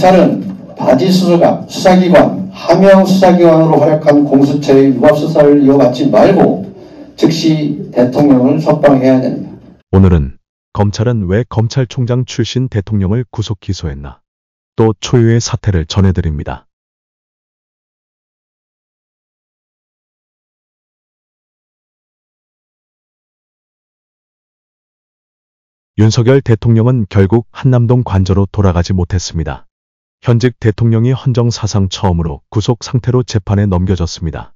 검찰은 바지 수사기관, 하명 수사기관으로 활약한 공수처의 유압 수사를 이어받지 말고 즉시 대통령을 석방해야 됩니다. 오늘은 검찰은 왜 검찰총장 출신 대통령을 구속 기소했나? 또 초유의 사태를 전해드립니다. 윤석열 대통령은 결국 한남동 관저로 돌아가지 못했습니다. 현직 대통령이 헌정사상 처음으로 구속 상태로 재판에 넘겨졌습니다.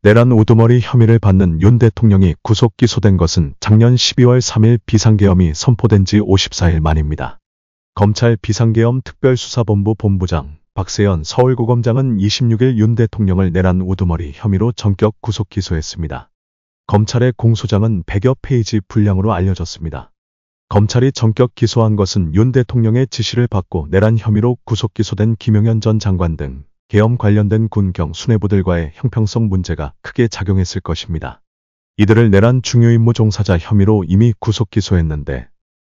내란 우두머리 혐의를 받는 윤 대통령이 구속 기소된 것은 작년 12월 3일 비상계엄이 선포된 지 54일 만입니다. 검찰 비상계엄 특별수사본부 본부장 박세현 서울고검장은 26일 윤 대통령을 내란 우두머리 혐의로 전격 구속 기소했습니다. 검찰의 공소장은 100여 페이지 분량으로 알려졌습니다. 검찰이 전격 기소한 것은 윤 대통령의 지시를 받고 내란 혐의로 구속 기소된 김용현 전 장관 등 계엄 관련된 군경 수뇌부들과의 형평성 문제가 크게 작용했을 것입니다. 이들을 내란 중요임무 종사자 혐의로 이미 구속 기소했는데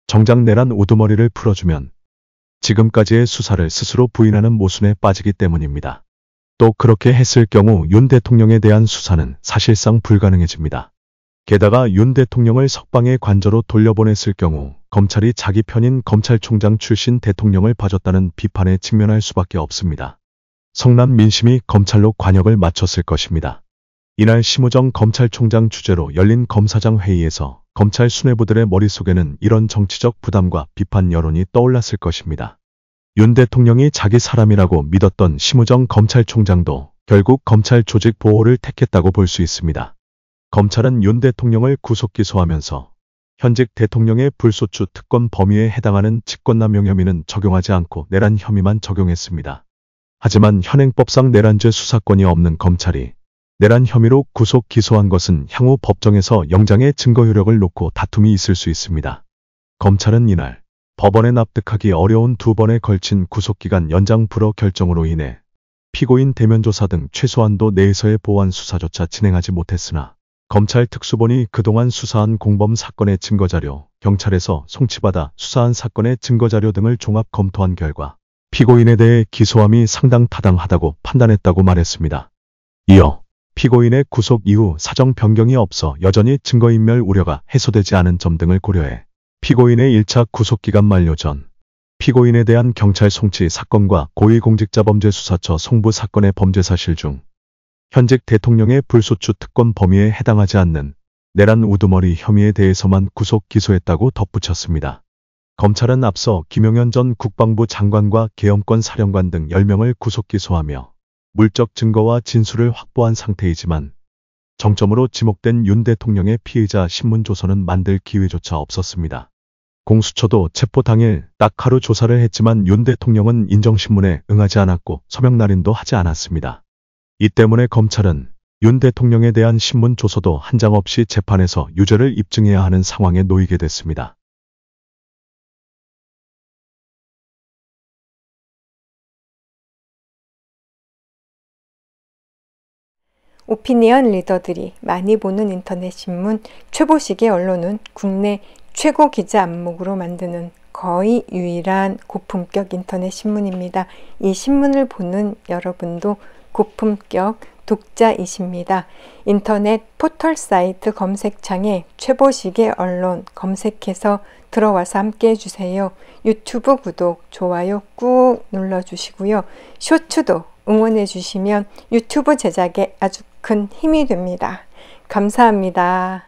정작 내란 우두머리를 풀어주면 지금까지의 수사를 스스로 부인하는 모순에 빠지기 때문입니다. 또 그렇게 했을 경우 윤 대통령에 대한 수사는 사실상 불가능해집니다. 게다가 윤 대통령을 석방의 관저로 돌려보냈을 경우 검찰이 자기 편인 검찰총장 출신 대통령을 봐줬다는 비판에 직면할 수밖에 없습니다. 성남 민심이 검찰로 관역을 맞췄을 것입니다. 이날 심우정 검찰총장 주재로 열린 검사장 회의에서 검찰 수뇌부들의 머릿속에는 이런 정치적 부담과 비판 여론이 떠올랐을 것입니다. 윤 대통령이 자기 사람이라고 믿었던 심우정 검찰총장도 결국 검찰 조직 보호를 택했다고 볼 수 있습니다. 검찰은 윤 대통령을 구속 기소하면서 현직 대통령의 불소추 특권 범위에 해당하는 직권남용 혐의는 적용하지 않고 내란 혐의만 적용했습니다. 하지만 현행법상 내란죄 수사권이 없는 검찰이 내란 혐의로 구속 기소한 것은 향후 법정에서 영장의 증거 효력을 놓고 다툼이 있을 수 있습니다. 검찰은 이날 법원에 납득하기 어려운 2번에 걸친 구속기간 연장 불허 결정으로 인해 피고인 대면 조사 등 최소한도 내에서의 보완 수사조차 진행하지 못했으나 검찰 특수본이 그동안 수사한 공범 사건의 증거자료, 경찰에서 송치받아 수사한 사건의 증거자료 등을 종합 검토한 결과 피고인에 대해 기소함이 상당 타당하다고 판단했다고 말했습니다. 이어 피고인의 구속 이후 사정 변경이 없어 여전히 증거인멸 우려가 해소되지 않은 점 등을 고려해 피고인의 1차 구속기간 만료 전 피고인에 대한 경찰 송치 사건과 고위공직자범죄수사처 송부 사건의 범죄사실 중 현직 대통령의 불소추 특권 범위에 해당하지 않는 내란 우두머리 혐의에 대해서만 구속 기소했다고 덧붙였습니다. 검찰은 앞서 김용현 전 국방부 장관과 계엄권 사령관 등 10명을 구속 기소하며 물적 증거와 진술을 확보한 상태이지만 정점으로 지목된 윤 대통령의 피의자 신문조서는 만들 기회조차 없었습니다. 공수처도 체포 당일 딱 하루 조사를 했지만 윤 대통령은 인정신문에 응하지 않았고 서명 날인도 하지 않았습니다. 이 때문에 검찰은 윤 대통령에 대한 신문 조서도 한 장 없이 재판에서 유죄를 입증해야 하는 상황에 놓이게 됐습니다. 오피니언 리더들이 많이 보는 인터넷 신문 최보식의 언론은 국내 최고 기자 안목으로 만드는 거의 유일한 고품격 인터넷 신문입니다. 이 신문을 보는 여러분도 고품격 독자이십니다. 인터넷 포털 사이트 검색창에 최보식의 언론 검색해서 들어와서 함께 해주세요. 유튜브 구독, 좋아요 꾹 눌러주시고요. 쇼츠도 응원해주시면 유튜브 제작에 아주 큰 힘이 됩니다. 감사합니다.